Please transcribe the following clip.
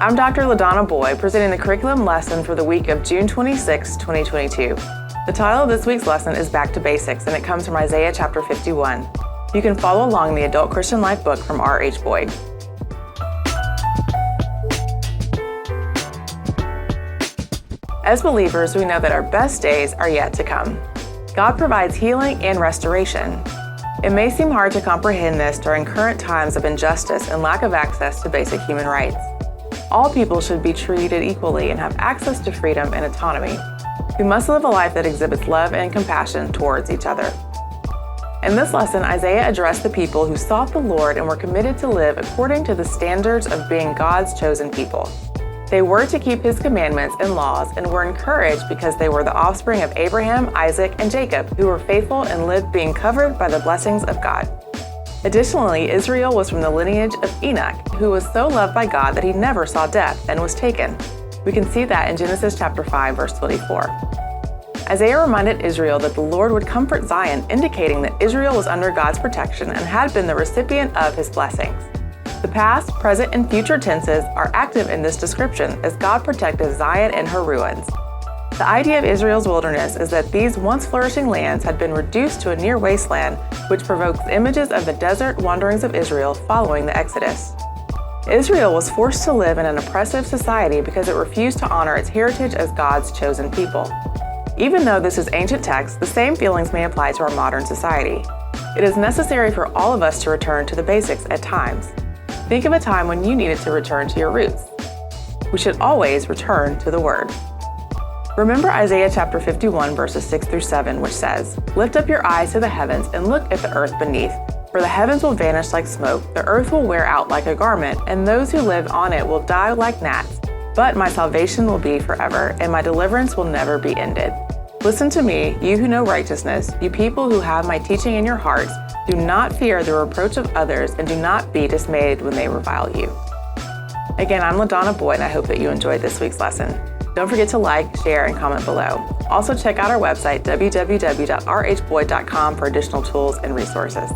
I'm Dr. LaDonna Boyd, presenting the curriculum lesson for the week of June 26, 2022. The title of this week's lesson is Back to Basics, and it comes from Isaiah chapter 51. You can follow along in the Adult Christian Life book from R.H. Boyd. As believers, we know that our best days are yet to come. God provides healing and restoration. It may seem hard to comprehend this during current times of injustice and lack of access to basic human rights. All people should be treated equally and have access to freedom and autonomy. We must live a life that exhibits love and compassion towards each other. In this lesson, Isaiah addressed the people who sought the Lord and were committed to live according to the standards of being God's chosen people. They were to keep His commandments and laws and were encouraged because they were the offspring of Abraham, Isaac, and Jacob, who were faithful and lived being covered by the blessings of God. Additionally, Israel was from the lineage of Enoch, who was so loved by God that he never saw death and was taken. We can see that in Genesis chapter 5, verse 24. Isaiah reminded Israel that the Lord would comfort Zion, indicating that Israel was under God's protection and had been the recipient of His blessings. The past, present, and future tenses are active in this description as God protected Zion and her ruins. The idea of Israel's wilderness is that these once flourishing lands had been reduced to a near wasteland, which provokes images of the desert wanderings of Israel following the Exodus. Israel was forced to live in an oppressive society because it refused to honor its heritage as God's chosen people. Even though this is ancient text, the same feelings may apply to our modern society. It is necessary for all of us to return to the basics at times. Think of a time when you needed to return to your roots. We should always return to the Word. Remember Isaiah chapter 51, verses 6 through 7, which says, "Lift up your eyes to the heavens and look at the earth beneath. For the heavens will vanish like smoke, the earth will wear out like a garment, and those who live on it will die like gnats. But my salvation will be forever, and my deliverance will never be ended. Listen to me, you who know righteousness, you people who have my teaching in your hearts. Do not fear the reproach of others, and do not be dismayed when they revile you." Again, I'm LaDonna Boyd, and I hope that you enjoyed this week's lesson. Don't forget to like, share, and comment below. Also, check out our website, www.rhboyd.com, for additional tools and resources.